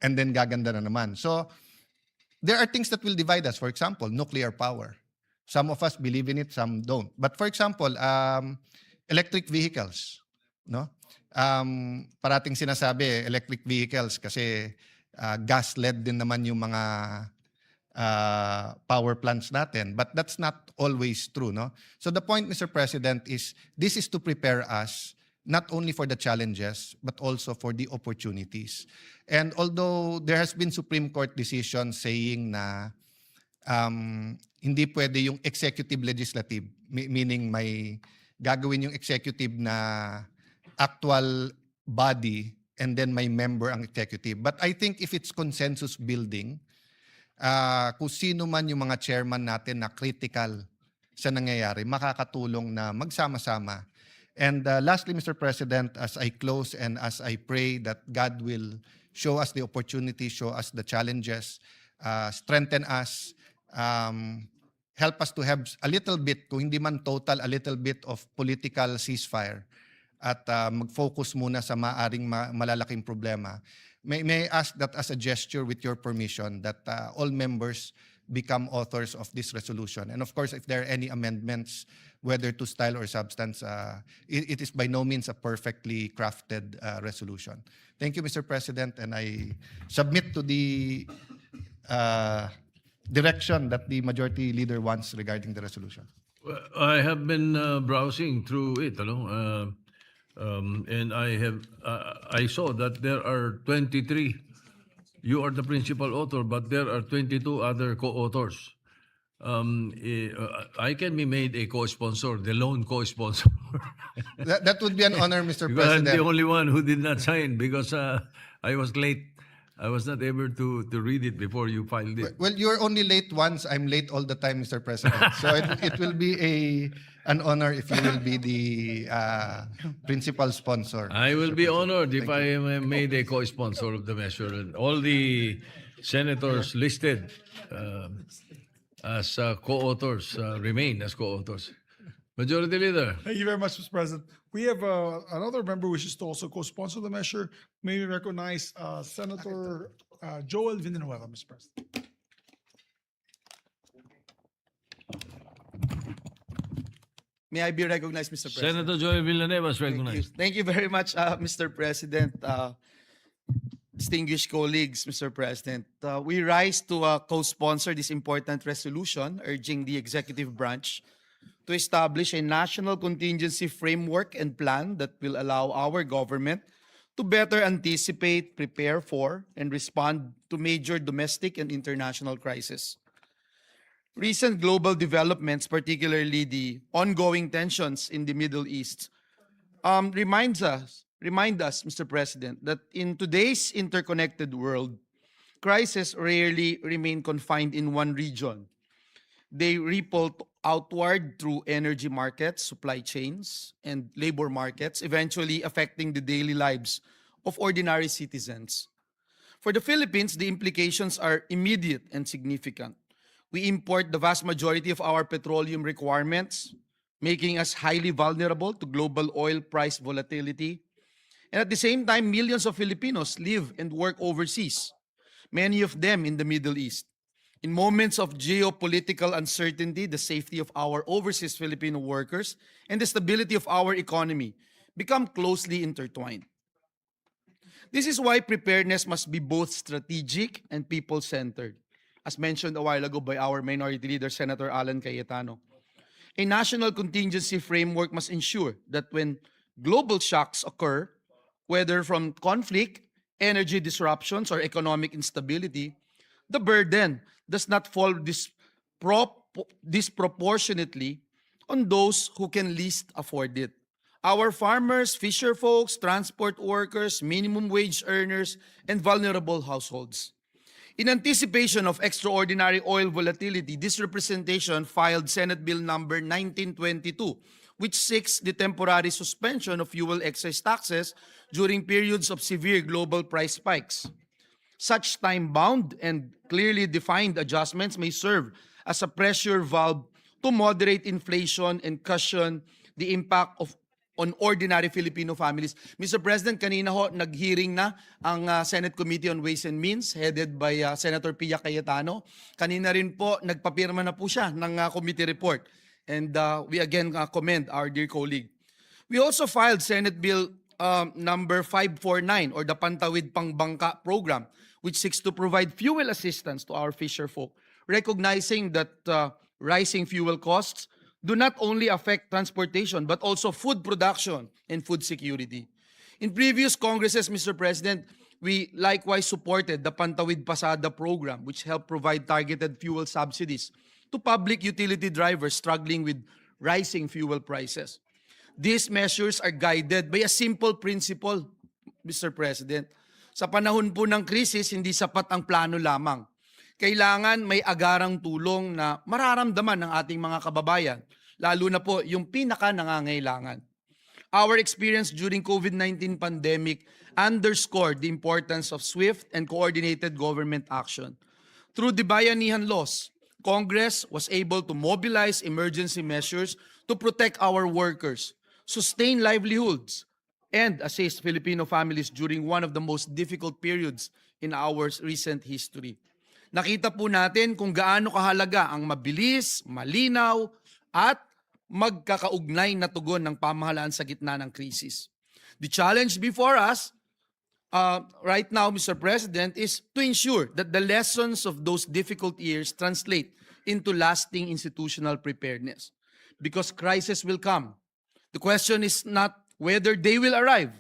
and then gaganda na naman. So, there are things that will divide us. For example, nuclear power. Some of us believe in it, some don't. But for example, electric vehicles, no? Parating sinasabi electric vehicles kasi gas-led din naman yung mga power plants natin. But that's not always true, no? So the point, Mr. President, is this is to prepare us not only for the challenges, but also for the opportunities. And although there has been Supreme Court decision saying na hindi pwede yung executive legislative, meaning may gagawin yung executive na actual body and then may member ang executive. But I think if it's consensus building, kung sino man yung mga chairman natin na critical sa nangyayari, makakatulong na magsama-sama. And lastly, Mr. President, as I close and as I pray that God will show us the opportunity, show us the challenges, strengthen us, help us to have a little bit, kung hindi man total, a little bit of political ceasefire at mag-focus muna sa maaring malalaking problema. May I ask that as a gesture with your permission that all members become authors of this resolution. And of course, if there are any amendments, whether to style or substance, it is by no means a perfectly crafted resolution. Thank you, Mr. President, and I submit to the direction that the majority leader wants regarding the resolution. Well, I have been browsing through it, and I saw that there are 23. You are the principal author, but there are 22 other co-authors. I can be made a co-sponsor, the lone co-sponsor. That would be an honor, Mr. Because I'm President. the only one who did not sign because I was late. I was not able to read it before you filed it. Well, you're only late once. I'm late all the time, Mr. President. So it will be an honor if you will be the principal sponsor. I will be honored if I am made a co-sponsor of the measure. And all the senators listed as co-authors remain as co-authors. Majority Leader. Thank you very much, Mr. President. We have another member wishes to also co-sponsor the measure. May we recognize Senator Joel Villanueva, Mr. President. May I be recognized, Mr. President? Senator Joel Villanueva is Thank you. recognized. Thank you very much, Mr. President. Distinguished colleagues, Mr. President, we rise to co-sponsor this important resolution urging the executive branch to establish a national contingency framework and plan that will allow our government to better anticipate, prepare for, and respond to major domestic and international crises. Recent global developments, particularly the ongoing tensions in the Middle East, remind us, Mr. President, that in today's interconnected world, crises rarely remain confined in one region. They ripple outward through energy markets, supply chains, and labor markets, eventually affecting the daily lives of ordinary citizens. For the Philippines, the implications are immediate and significant. We import the vast majority of our petroleum requirements, making us highly vulnerable to global oil price volatility. And at the same time, millions of Filipinos live and work overseas, many of them in the Middle East. In moments of geopolitical uncertainty, the safety of our overseas Filipino workers and the stability of our economy become closely intertwined. This is why preparedness must be both strategic and people-centered, as mentioned a while ago by our Minority Leader, Senator Alan Cayetano. A national contingency framework must ensure that when global shocks occur, whether from conflict, energy disruptions, or economic instability, the burden does not fall disproportionately on those who can least afford it. Our farmers, fisher folks, transport workers, minimum wage earners, and vulnerable households. In anticipation of extraordinary oil volatility, this representation filed Senate Bill number 1922, which seeks the temporary suspension of fuel excise taxes during periods of severe global price spikes. Such time-bound and clearly defined adjustments may serve as a pressure valve to moderate inflation and cushion the impact of on ordinary Filipino families. Mr. President, kanina ho, nag-hearing na ang Senate Committee on Ways and Means headed by Senator Pia Cayetano. Kanina rin po, nagpapirma na po siya ng committee report. And we again commend our dear colleague. We also filed Senate Bill number 549 or the Pantawid Pangbangka program, which seeks to provide fuel assistance to our fisher folk, recognizing that rising fuel costs do not only affect transportation, but also food production and food security. In previous Congresses, Mr. President, we likewise supported the Pantawid Pasada program, which helped provide targeted fuel subsidies to public utility drivers struggling with rising fuel prices. These measures are guided by a simple principle, Mr. President. Sa panahon po ng krisis, hindi sapat ang plano lamang. Kailangan may agarang tulong na mararamdaman ng ating mga kababayan, lalo na po yung pinaka-nangangailangan. Our experience during COVID-19 pandemic underscored the importance of swift and coordinated government action. Through the Bayanihan laws, Congress was able to mobilize emergency measures to protect our workers, sustain livelihoods, and assist Filipino families during one of the most difficult periods in our recent history. Nakita po natin kung gaano kahalaga ang mabilis, malinaw, at magkakaugnay na tugon ng pamahalaan sa gitna ng krisis. The challenge before us right now, Mr. President, is to ensure that the lessons of those difficult years translate into lasting institutional preparedness. Because crisis will come. The question is not whether they will arrive,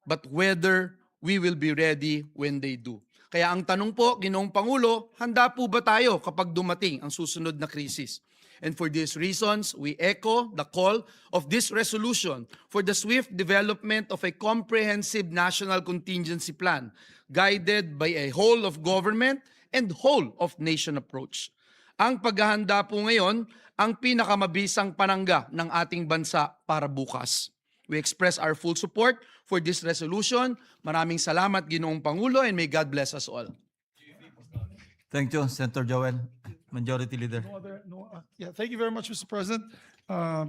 but whether we will be ready when they do. Kaya ang tanong po, Ginoong Pangulo, handa po ba tayo kapag dumating ang susunod na krisis? And for these reasons, we echo the call of this resolution for the swift development of a comprehensive national contingency plan guided by a whole of government and whole of nation approach. Ang paghahanda po ngayon ang pinakamabisang panangga ng ating bansa para bukas. We express our full support for this resolution. Maraming salamat, Ginoong Pangulo, and may God bless us all. Thank you, Senator Joel. Majority Leader. Thank you very much, Mr. President.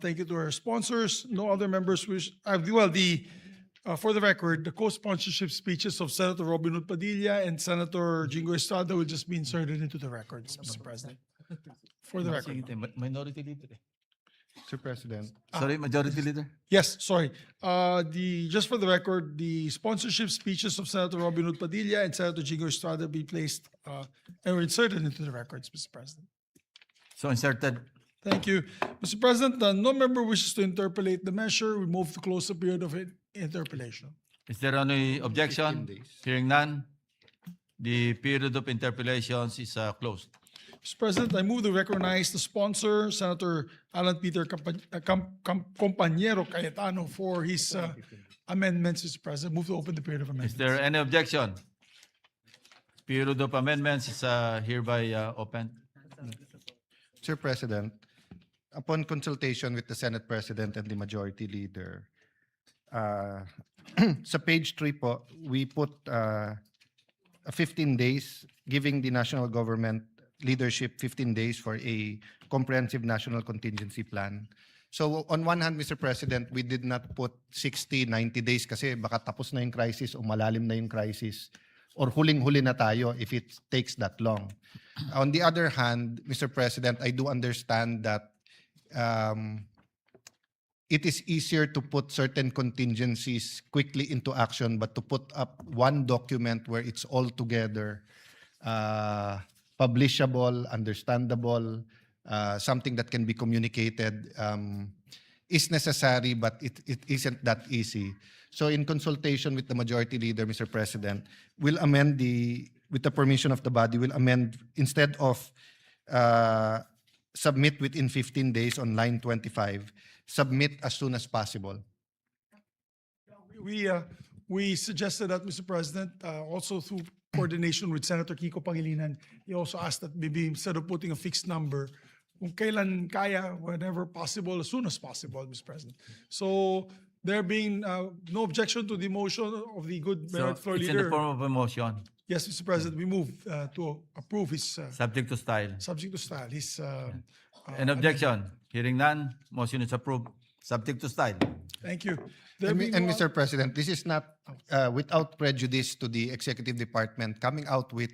Thank you to our sponsors. No other members wish, for the record, the co-sponsorship speeches of Senator Robin Hood Padilla and Senator Jingo Estrada will just be inserted into the records, Mr. President. For the record. Minority Leader. Mr. President. Sorry, Majority Leader. Yes, sorry. Just for the record, the sponsorship speeches of Senator Robin Hood Padilla and Senator Jingo Estrada be placed and were inserted into the records, Mr. President. So inserted. Thank you. Mr. President, no member wishes to interpolate the measure. We move to close the period of interpolation. Is there any 15 objection? days. Hearing none, the period of interpellations is closed. Mr. President, I move to recognize the sponsor, Senator Alan Peter Compañero Cayetano, for his amendments, Mr. President. Move to open the period of Is amendments. there any objection? Period of amendments is hereby open. Mr. President, upon consultation with the Senate President and the Majority Leader, sa page 3 po, we put 15 days, giving the national government leadership 15 days for a comprehensive national contingency plan. So on one hand, Mr. President, we did not put 60, 90 days kasi baka tapos na yung crisis o malalim na yung crisis or huling-huli na tayo if it takes that long. On the other hand, Mr. President, I do understand that it is easier to put certain contingencies quickly into action, but to put up one document where it's all together, publishable, understandable, something that can be communicated is necessary, but it isn't that easy. So in consultation with the Majority Leader, Mr. President, we'll amend with the permission of the body, we'll amend, instead of submit within 15 days on line 25, submit as soon as possible. We suggested that, Mr. President, also through coordination with Senator Kiko Pangilinan. He also asked that maybe instead of putting a fixed number, kung kailan kaya, whenever possible, as soon as possible, Mr. President. So there being no objection to the motion of the good So merit floor it's in the leader. form of a motion, Yes, Mr. President, we move to approve his, subject to style. subject to style, his. An objection? Hearing none, motion is approved. subject to style. Thank you. There And, being and no Mr. President, this is not without prejudice to the executive department coming out with